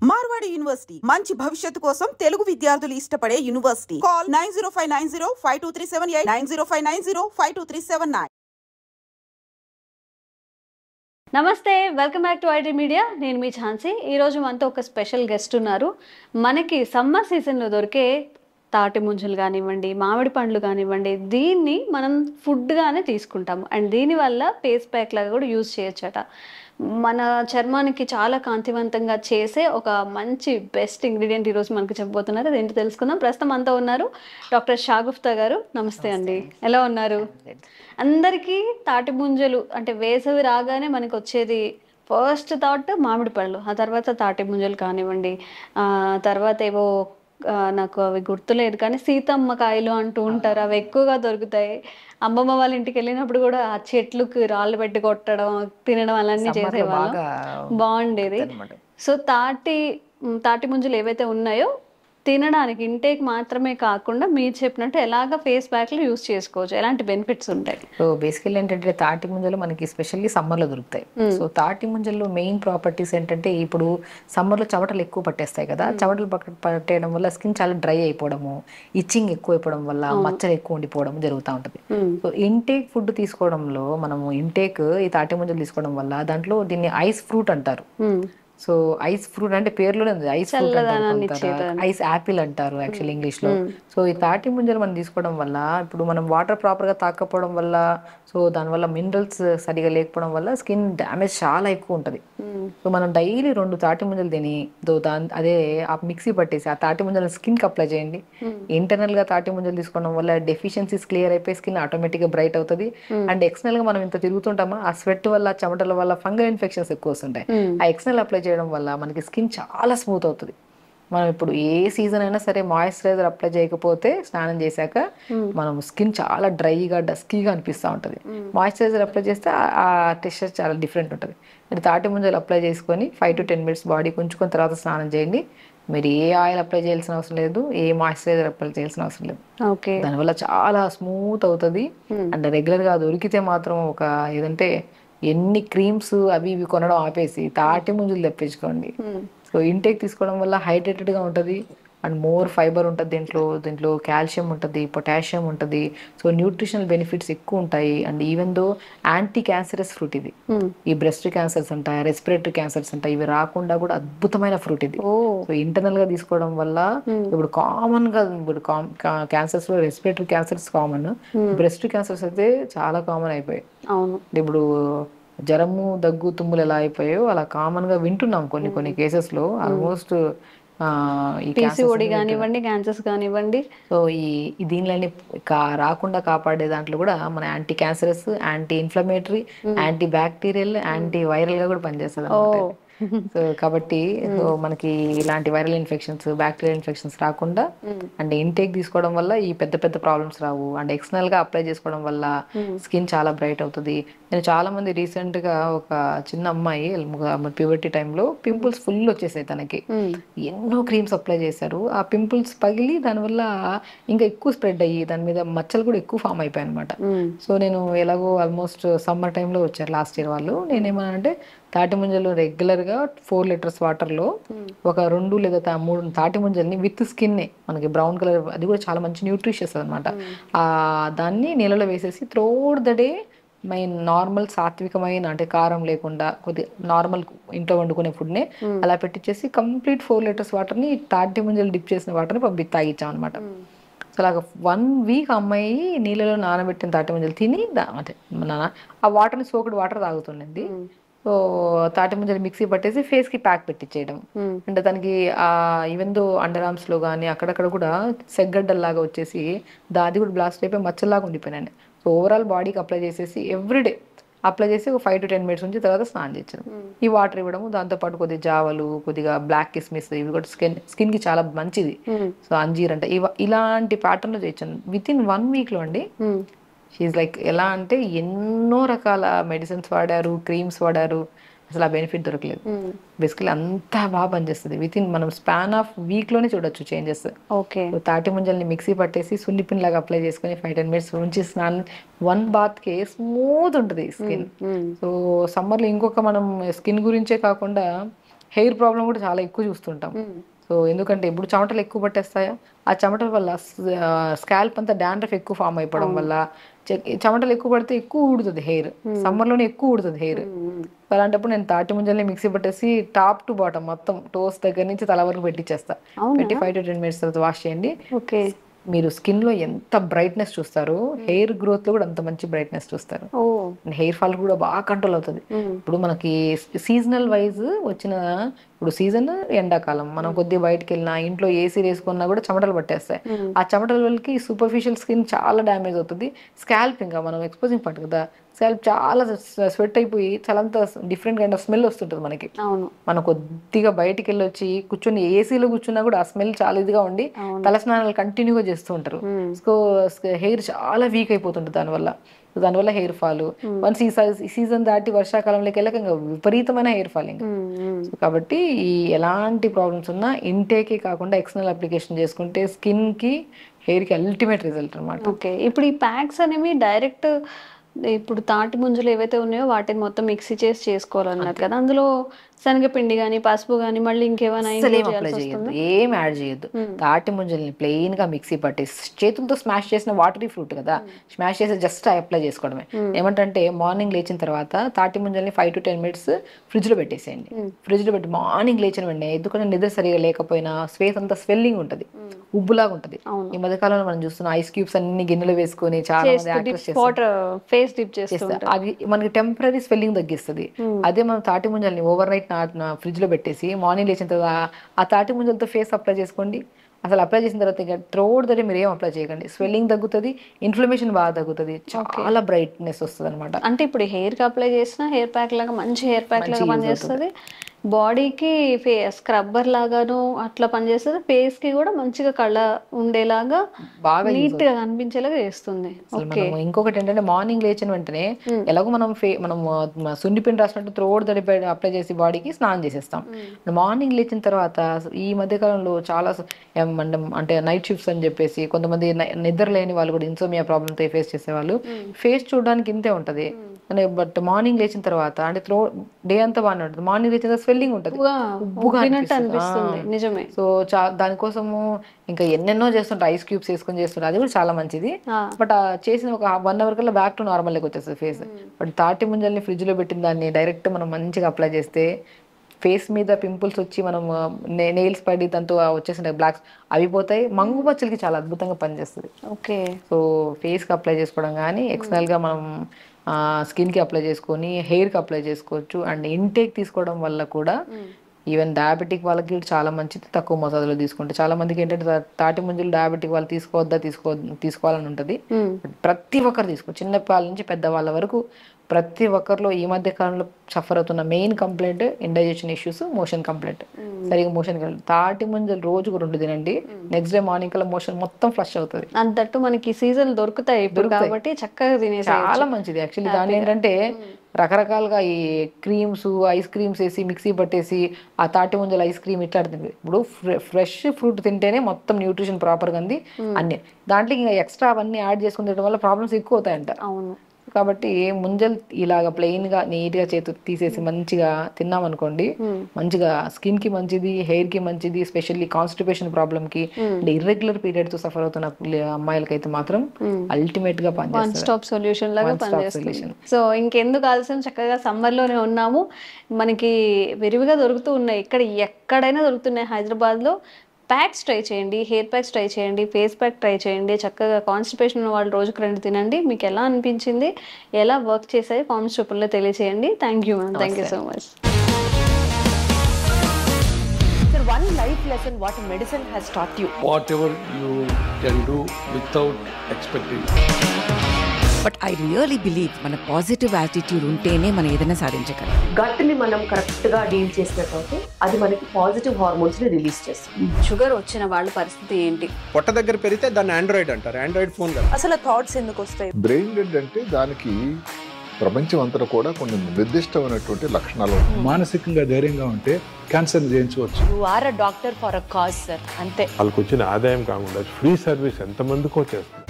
Marwadi university మంచి భవిష్యత్తు కోసం తెలుగు విద్యార్థులు ఇష్టపడే యూనివర్సిటీ. కాల్ 9059052378 9059052379. నమస్తే, welcome back to IT media. నేను మీ ఝాన్సీ. ఈరోజు మనతో ఒక స్పెషల్ గెస్ట్ ఉన్నారు. మనకి సమ్మర్ సీజన్లో దొరికే తాటి ముంజలు కానివ్వండి, మామిడి పండ్లు కానివ్వండి, దీన్ని మనం ఫుడ్గానే తీసుకుంటాము. అండ్ దీనివల్ల ఫేస్ ప్యాక్ లాగా కూడా యూజ్ చేయొచ్చట. మన చర్మానికి చాలా కాంతివంతంగా చేసే ఒక మంచి బెస్ట్ ఇంగ్రీడియంట్ ఈరోజు మనకు చెప్పబోతున్నారు. అదేంటి తెలుసుకుందాం. ప్రస్తుతం అంతా ఉన్నారు డాక్టర్ షాగుఫ్తా గారు. నమస్తే అండి, ఎలా ఉన్నారు? అందరికీ తాటి ముంజలు అంటే వేసవి రాగానే మనకు వచ్చేది ఫస్ట్ థాట్ మామిడి పళ్ళు, ఆ తర్వాత తాటి ముంజలు కానివ్వండి, తర్వాత ఏవో నాకు అవి గుర్తులేదు కానీ సీతమ్మ కాయలు అంటూ ఉంటారు, అవి ఎక్కువగా దొరుకుతాయి. అమ్మమ్మ వాళ్ళ ఇంటికి వెళ్ళినప్పుడు కూడా ఆ చెట్లుకి రాళ్ళు పెట్టి కొట్టడం, తినడం అలాన్నీ చేసేవాళ్ళం, బాగుండేది. సో తాటి ముంజలు ఏవైతే ఉన్నాయో తినడానికి ఇంటేక్ మాత్రమే కాకుండా మీరు చెప్పినట్టు ఎలాగ ఫేస్ ప్యాక్లు యూజ్ చేసుకోవచ్చు, ఎలాంటి బెనిఫిట్స్ ఉంటాయి? సో బేసికల్లీ ఏంటంటే తాటి ముంజలు మనకి స్పెషల్లీ సమ్మర్లో దొరుకుతాయి. సో తాటి ముంజల్లో మెయిన్ ప్రాపర్టీస్ ఏంటంటే ఇప్పుడు సమ్మర్లో చెమటలు ఎక్కువ పట్టేస్తాయి కదా, చెమటలు పట్టేయడం వల్ల స్కిన్ చాలా డ్రై అయిపోవడము, ఇచ్చింగ్ ఎక్కువ అయిపోవడం వల్ల మచ్చలు ఎక్కువ ఉండిపోవడం జరుగుతూ ఉంటుంది. సో ఇంటేక్ ఫుడ్ తీసుకోవడంలో మనము ఈ తాటి ముంజలు తీసుకోవడం వల్ల దాంట్లో దీన్ని ఐస్ ఫ్రూట్ అంటారు. సో ఐస్ ఫ్రూట్ అంటే పేరులోనే ఉంది, ఐస్ ఫ్రూట్ అంటారు, ఐస్ యాపిల్ అంటారు యాక్చువల్ ఇంగ్లీష్ లో. సో ఈ తాటి ముంజలు మనం తీసుకోవడం వల్ల ఇప్పుడు మనం వాటర్ ప్రాపర్ గా తాకపోవడం వల్ల, సో దానివల్ల మినరల్స్ సరిగా లేకపోవడం వల్ల స్కిన్ డ్యామేజ్ చాలా ఎక్కువ ఉంటుంది. సో మనం డైలీ 2 తాటి ముంజలు తిని అదే ఆ మిక్సీ పట్టేసి ఆ తాటి ముంజలను స్కిన్ కి అప్లై చేయండి. ఇంటర్నల్ గా తాటి ముంజలు తీసుకోవడం వల్ల డెఫిషియన్సీస్ క్లియర్ అయిపోయి స్కిన్ ఆటోమేటిక్ గా బ్రైట్ అవుతుంది. అండ్ ఎక్స్టర్నల్ గా మనం ఇంత తిరుగుతుంటామా ఆ స్వెట్ వల్ల చెమటల వల్ల ఫంగల్ ఇన్ఫెక్షన్స్ ఎక్కువ వస్తుంటాయి. ఆ ఎక్స్టర్నల్ అప్లై చేయడం వల్ల మనకి స్కిన్ చాలా స్మూత్ అవుతుంది. మనం ఇప్పుడు ఏ సీజన్ అయినా సరే మాయిశ్చరైజర్ అప్లై చేయకపోతే స్నానం చేశాక మనం స్కిన్ చాలా డ్రైగా డస్కీగా అనిపిస్తూ ఉంటుంది. మాయిశ్చరైజర్ అప్లై చేస్తే ఆ టెక్స్చర్ చాలా డిఫరెంట్ ఉంటుంది. మీరు తాటి ముంజలు అప్లై చేసుకొని 5 to 10 minutes బాడీ ఉంచుకొని తర్వాత స్నానం చేయండి. మీరు ఏ ఆయిల్ అప్లై చేయాల్సిన అవసరం లేదు, ఏ మాయిశ్చరైజర్ అప్లై చేయాల్సిన అవసరం లేదు. దానివల్ల చాలా స్మూత్ అవుతుంది. అండ్ రెగ్యులర్గా దొరికితే మాత్రం ఏదంటే ఎన్ని క్రీమ్స్ అవి ఇవి కొనడం ఆపేసి తాటి ముంజలు తెప్పించుకోండి. సో ఇంటేక్ తీసుకోవడం వల్ల హైడ్రేటెడ్గా ఉంటుంది అండ్ మోర్ ఫైబర్ ఉంటుంది. దీంట్లో కాల్షియం ఉంటుంది, పొటాషియం ఉంటుంది. సో న్యూట్రిషనల్ బెనిఫిట్స్ ఎక్కువ ఉంటాయి. And even though anti cancerous fruit ఇది. ఈ బ్రెస్ట్ క్యాన్సర్స్ ఉంటాయి, రెస్పిరేటరీ క్యాన్సర్స్ ఉంటాయి, ఇవి రాకుండా కూడా అద్భుతమైన ఫ్రూట్ ఇది. సో ఇంటర్నల్ గా తీసుకోవడం వల్ల ఇప్పుడు కామన్ గా క్యాన్సర్స్ లో respiratory cancers common, breast cancers అయితే చాలా కామన్ అయిపోయాయి. ఇప్పుడు జ్వరము, దగ్గు, తుమ్ములు ఎలా అయిపోయాయో అలా కామన్ గా వింటున్నాం కొన్ని కేసెస్ లో. ఆల్మోస్ట్ పీసీఓడి కానివ్వండి, క్యాన్సర్స్ కానివ్వండి. సో దీనిలోని రాకుండా కాపాడే దాంట్లో కూడా మన anti cancerous, anti inflammatory, anti bacterial, anti viral గా కూడా పనిచేస్తుంది అన్నమాట. సో కాబట్టి మనకి ఇలాంటి వైరల్ ఇన్ఫెక్షన్స్, బ్యాక్టీరియల్ ఇన్ఫెక్షన్స్ రాకుండా అండ్ ఇంటేక్ తీసుకోవడం వల్ల ఈ పెద్ద పెద్ద ప్రాబ్లమ్స్ రావు. అండ్ ఎక్స్టర్నల్ గా అప్లై చేసుకోవడం వల్ల స్కిన్ చాలా బ్రైట్ అవుతుంది. నేను చాలా మంది రీసెంట్ గా ఒక చిన్న అమ్మాయి ప్యూబర్టీ టైంలో పింపుల్స్ ఫుల్ వచ్చేసాయి తనకి. ఎన్నో క్రీమ్స్ అప్లై చేశారు, ఆ పింపుల్స్ పగిలి దానివల్ల ఇంకా ఎక్కువ స్ప్రెడ్ అయ్యి దాని మీద మచ్చలు కూడా ఎక్కువ ఫామ్ అయిపోయాయి అనమాట. సో నేను ఎలాగో ఆల్మోస్ట్ సమ్మర్ టైంలో వచ్చారు లాస్ట్ ఇయర్ వాళ్ళు. నేనేమన్నానంటే తాటి ముంజలు రెగ్యులర్ గా 4 liters వాటర్ లో ఒక 2 లేదా 3 తాటి ముంజల్ని విత్ స్కిన్ మనకి బ్రౌన్ కలర్, అది కూడా చాలా మంచి న్యూట్రిషియస్ అనమాట. దాన్ని నీళ్ళలో వేసేసి త్రూఅవుట్ ద డే నార్మల్ సాత్వికమైన అంటే కారం లేకుండా కొద్దిగా నార్మల్ ఇంట్లో వండుకునే ఫుడ్నే అలా పెట్టించేసి కంప్లీట్ 4 liters వాటర్ని తాటి ముంజలు డిప్ చేసిన వాటర్ని తాగిచ్చాం అనమాట. సో అలాగ 1 week అమ్మాయి నీళ్ళలో నానబెట్టిన తాటి ముంజలు తిని అంటే ఆ వాటర్ని సోకుడు వాటర్ తాగుతుండేది. సో తాటి ముంజలు మిక్సీ పట్టేసి ఫేస్ కి ప్యాక్ పెట్టించేయడం. అంటే దానికి ఈవెన్ దో అండర్ ఆర్మ్స్ లో కానీ అక్కడక్కడ కూడా సెగ్గడ్డల్లాగా వచ్చేసి అది కూడా బ్లాస్ట్ అయిపోయి మచ్చల్లాగా ఉండిపోయినాయి. సో ఓవరాల్ బాడీకి అప్లై చేసేసి ఎవ్రీడే అప్లై చేసి ఒక 5 to 10 minutes నుంచి తర్వాత స్నానం చేయించడం, ఈ వాటర్ ఇవ్వడము. దాంతోపాటు కొద్దిగా జావలు, కొద్దిగా బ్లాక్ కిస్మిస్, ఇవి కూడా స్కిన్ కి చాలా మంచిది. సో అంజీర్ అంటే ఇలాంటి ప్యాటర్న్ లో చేయించాను. విత్ ఇన్ 1 week లో అండి షీఈ్ లైక్ ఎలా అంటే ఎన్నో రకాల మెడిసిన్స్ వాడారు, క్రీమ్స్ వాడారు, అసలు ఆ బెనిఫిట్ దొరకలేదు. బేసికలీ అంతా బాగా పనిచేస్తుంది. విత్ ఇన్ మనం స్పాన్ ఆఫ్ వీక్ లోనే చూడొచ్చు చేంజెస్. తాటి ముంజల్ని మిక్సీ పట్టేసి సున్నిపిన్ లాగా అప్లై చేసుకుని 5-10 minutes ఉంచి స్నానం 1 bath కి స్మూత్ ఉంటుంది స్కిన్. సో సమ్మర్లో ఇంకొక మనం స్కిన్ గురించే కాకుండా హెయిర్ ప్రాబ్లం కూడా చాలా ఎక్కువ చూస్తుంటాం. సో ఎందుకంటే ఇప్పుడు చెమటలు ఎక్కువ పట్టేస్తాయా, ఆ చెమటల వల్ల స్కాల్ప్ అంతా డాండ్రఫ్ ఎక్కువ ఫామ్ అయిపోవడం వల్ల చెమటలు ఎక్కువ పడితే ఎక్కువ ఊడుతుంది హెయిర్, సమ్మర్లోనే ఎక్కువ ఊడుతుంది హెయిర్. అలాంటప్పుడు నేను తాటి ముంజల్ని మిక్సీ పట్టేసి టాప్ టు బాటమ్ మొత్తం టోస్ దగ్గర నుంచి తల వరకు పెట్టించేస్తా. 5 to 10 minutes తర్వాత వాష్ చేయండి. మీరు స్కిన్ లో ఎంత బ్రైట్నెస్ చూస్తారు, హెయిర్ గ్రోత్ లో కూడా అంత మంచి బ్రైట్నెస్ చూస్తారు. హెయిర్ ఫాల్ కూడా బాగా కంట్రోల్ అవుతుంది. ఇప్పుడు మనకి సీజనల్ వైజ్ వచ్చిన, ఇప్పుడు సీజన్ ఎండాకాలం, మనం కొద్దిగా బయటకు వెళ్ళినా ఇంట్లో ఏసీ వేసుకున్నా కూడా చెమటలు పట్టేస్తాయి. ఆ చెమటల వల్లకి సూపర్ఫిషియల్ స్కిన్ చాలా డ్యామేజ్ అవుతుంది. స్కాల్ప్ ఇంకా మనం ఎక్స్పోజింగ్ పార్ట్ కదా, స్కాల్ప్ చాలా స్వెట్ అయిపోయి చాలా డిఫరెంట్ కైండ్ ఆఫ్ స్మెల్ వస్తుంటుంది మనకి. మనం కొద్దిగా బయటికి వెళ్ళి వచ్చి కూర్చొని ఏసీలో కూర్చున్నా కూడా ఆ స్మెల్ చాలా ఇదిగా ఉండి తలస్నానాలు కంటిన్యూగా చేస్తూ ఉంటారు. సో హెయిర్ చాలా వీక్ అయిపోతుంటుంది దానివల్ల హెయిర్ ఫాల్. వన్స్ ఈ సీజన్ దాటి వర్షాకాలంలోకి వెళ్ళక ఇంకా విపరీతమైన హెయిర్ ఫాలింగ్. కాబట్టి ఈ ఎలాంటి ప్రాబ్లమ్స్ ఉన్నా ఇంటేకే కాకుండా ఎక్స్టర్నల్ అప్లికేషన్ చేసుకుంటే స్కిన్ కి హెయిర్ కి అల్టిమేట్ రిజల్ట్ అనమాట. ఓకే, ఇప్పుడు ఈ ప్యాక్స్ అనేవి డైరెక్ట్ ఇప్పుడు తాటి ముంజలు ఏవైతే ఉన్నాయో వాటిని మొత్తం మిక్సీ చేసి చేసుకోవాలన్నారు కదా, అందులో శనగపిండి కానీ పసుపు కానీ మళ్ళీ ఇంకేమైనా ఏం యాడ్ చేయొద్దు. తాటి ముంజల్ని ప్లెయిన్ గా మిక్సీ పట్టి చేతులతో స్మాష్ చేసిన వాటరీ ఫ్రూట్ కదా, స్మాష్ చేసి జస్ట్ అప్లై చేసుకోవడమే. ఏమంటే మార్నింగ్ లేచిన తర్వాత తాటి ముంజల్ని 5 to 10 minutes ఫ్రిడ్జ్ లో పెట్టేసేయండి. ఫ్రిడ్జ్ లో పెట్టి మార్నింగ్ లేచిన వెంటనే, ఎందుకంటే నిద్ర సరిగా లేకపోయినా ఫేస్ అంతా స్వెల్లింగ్ ఉంటది, ఉబ్బులాగా ఉంటది. ఈ మధ్యకాలంలో మనం చూస్తున్నాం ఐస్ క్యూబ్స్ అన్ని గిన్నెలు వేసుకొని చాలా మంది యాక్టర్స్ చేస్తారు. అది మనకి టెంపరీ స్వెల్లింగ్ తగ్గిస్తుంది. అదే మనం తాటి ముంజల్ని ఓవర్ నైట్ ఫ్రిడ్జ్ లో పెట్టేసి మార్నింగ్ లేచిన తర్వాత ఆ తాటి ముంజలతో ఫేస్ అప్లై చేసుకోండి. అసలు అప్లై చేసిన తర్వాత ఇంకా త్రోడ్ దగ్గర మీరు ఏం అప్లై చేయకండి, స్వెల్లింగ్ తగ్గుతుంది, ఇన్ఫ్లమేషన్ బాగా తగ్గుతుంది, చాలా బ్రైట్నెస్ వస్తుంది అనమాట. అంటే ఇప్పుడు హెయిర్ కి అప్లై చేసిన హెయిర్ ప్యాక్ లాగా మంచి హెయిర్ ప్యాక్ లాగా పనిచేస్తుంది, బాడీకి స్క్రబ్బర్ లాగాను అట్లా పనిచేస్తుంది, ఫేస్ కి కూడా మంచిగా కళ్ళ ఉండేలాగా బాగా నీట్ గా కనిపించేలాగా చేస్తుంది. ఇంకొకటి ఏంటంటే మార్నింగ్ లేచిన వెంటనే ఎలాగో మనం సున్నిపిండి రాసినట్టు త్రోడ్ తడి అప్లై చేసి బాడీకి స్నానం చేసేస్తాం. మార్నింగ్ లేచిన తర్వాత ఈ మధ్య కాలంలో చాలా అంటే నైట్ షిఫ్ట్స్ అని చెప్పేసి కొంతమంది నిద్ర లేని వాళ్ళు కూడా ఇన్సోమియా ప్రాబ్లమ్ తో ఫేస్ చేసేవాళ్ళు ఫేస్ చూడడానికి ఇంతే ఉంటది. బట్ మార్నింగ్ లేచిన తర్వాత అంటే డే అంతా బాగానే ఉంటుంది, మార్నింగ్ లేచిన స్వెల్లింగ్ ఉంటుంది, నిజమే. సో దానికోసము ఇంకా ఎన్నెన్నో చేస్తుంటారు, ఐస్ క్యూబ్స్ వేసుకొని చేస్తుంటారు, అది కూడా చాలా మంచిది. బట్ చేసిన ఒక 1 hour కల్లా బ్యాక్ టు నార్మల్ లెక్క వచ్చేస్తుంది ఫేస్. బట్ తాటి ముంజల్ని ఫ్రిడ్జ్ లో పెట్టిన దాన్ని డైరెక్ట్ మనం మంచిగా అప్లై చేస్తే ఫేస్ మీద పింపుల్స్ వచ్చి మనం నెయిల్స్ పడి దాంతో వచ్చేసిన బ్లాక్స్ అవి పోతాయి, మంగు మచ్చలకి చాలా అద్భుతంగా పనిచేస్తుంది. ఓకే, సో ఫేస్ కి అప్లై చేసుకోవడం కానీ ఎక్స్టర్నల్ గా మనం స్కిన్ కి అప్లై చేసుకొని హెయిర్ కి అప్లై చేసుకోవచ్చు. అండ్ ఇంటేక్ తీసుకోవడం వల్ల కూడా ఈవెన్ డయాబెటిక్ వాళ్ళకి చాలా మంచిది, తక్కువ మోతాదులో తీసుకుంటే. చాలా మందికి ఏంటంటే తాటి ముంజలు డయాబెటిక్ వాళ్ళు తీసుకోవాలని ఉంటుంది. ప్రతి ఒక్కరు చిన్న వాళ్ళ నుంచి పెద్ద వాళ్ళ వరకు ప్రతి ఒక్కరిలో ఈ మధ్య కాలంలో సఫర్ అవుతున్న main complaint indigestion issues, motion complaint, సరిగా మోషన్ తాటి ముంజలు రోజుకు 2 తినండి, నెక్స్ట్ డే మార్నింగ్ కల్లా మోషన్ మొత్తం ఫ్లష్ అవుతుంది. అంతట్టు మనకి సీజన్ దొరుకుతాయి కాబట్టి చక్కగా తినేసి చాలా మంచిది. యాక్చువల్లీ దాని ఏంటంటే రకరకాలుగా ఈ క్రీమ్స్ ఐస్ క్రీమ్స్ వేసి మిక్సీ పట్టేసి ఆ తాటి ముంజలు ఐస్ క్రీమ్ ఇట్లా తింటుంది. ఇప్పుడు ఫ్రెష్ ఫ్రూట్ తింటేనే మొత్తం న్యూట్రిషన్ ప్రాపర్గా ఉంది అన్ని, దాంట్లో ఇంకా ఎక్స్ట్రా అవన్నీ యాడ్ చేసుకుని తినడం వల్ల ప్రాబ్లమ్స్ ఎక్కువ అవుతాయంట. అవును, కాబట్టి ముంజలు ఇలాగా ప్లెయిన్ గా నీట్ గా చేతి తీసేసి మంచిగా తిన్నాం అనుకోండి, మంచిగా స్కిన్ కి మంచిది, హెయిర్ కి మంచిది, స్పెషల్లీ కాన్స్టిపేషన్ ప్రాబ్లమ్ కి ఇర్రెగ్యులర్ పీరియడ్ తో సఫర్ అవుతున్న అమ్మాయిలకి అయితే మాత్రం అల్టిమేట్ గా పనిచేస్తుంది, వన్ స్టాప్ సొల్యూషన్ లాగా పనిచేస్తుంది. సో ఇంకెందుకు ఆలస్యం, చక్కగా సమ్మర్ లోనే ఉన్నాము, మనకి విరివిగా దొరుకుతూ ఉన్నాయి, ఎక్కడైనా దొరుకుతున్నాయి హైదరాబాద్ లో. ప్యాక్స్ ట్రై చేయండి, హెయిర్ ప్యాక్స్ ట్రై చేయండి, ఫేస్ ప్యాక్ ట్రై చేయండి. చక్కగా కాన్స్టిపేషన్ ఉన్న వాళ్ళు రోజుకు 2 తినండి. మీకు ఎలా అనిపించింది, ఎలా వర్క్ చేసాయి కామెంట్స్ రూపంలో తెలియజేయండి. Thank you ma'am, thank you so much. Sir, one life lesson what medicine has taught you. Whatever you can do without expecting. But I really believe మన పాజిటివ్ యాటిట్యూడ్ ఉంటేనే మనం ఏదైనా సాధించగలం. గట్ని మనం కరెక్ట్ గా డీల్ చేసినట్లయితే అది మనకి పాజిటివ్ హార్మోన్స్ ని రిలీజ్ చేస్తుంది. షుగర్ వచ్చిన వాళ్ళ పరిస్థితి ఏంటి? పొట్ట దగ్గర పెరిగితే దాన్ని ఆండ్రాయిడ్ అంటారు, ఆండ్రాయిడ్ ఫోన్ కదా. అసలు థాట్స్ ఎందుకు వస్తాయి? బ్రెయిన్ డెడ్ అంటే దానికి ప్రపంచం అంతా కూడా కొన్ని నిర్దిష్టమైనటువంటి లక్షణాలు. మానసికంగా ధైర్యంగా ఉంటే క్యాన్సర్ జయించవచ్చు. You are a doctor for a cause sir, అంతే. వాళ్ళకి వచ్చిన ఆదాయం కాకుండా ఫ్రీ సర్వీస్ ఎంతమందికో చేస్తుంది.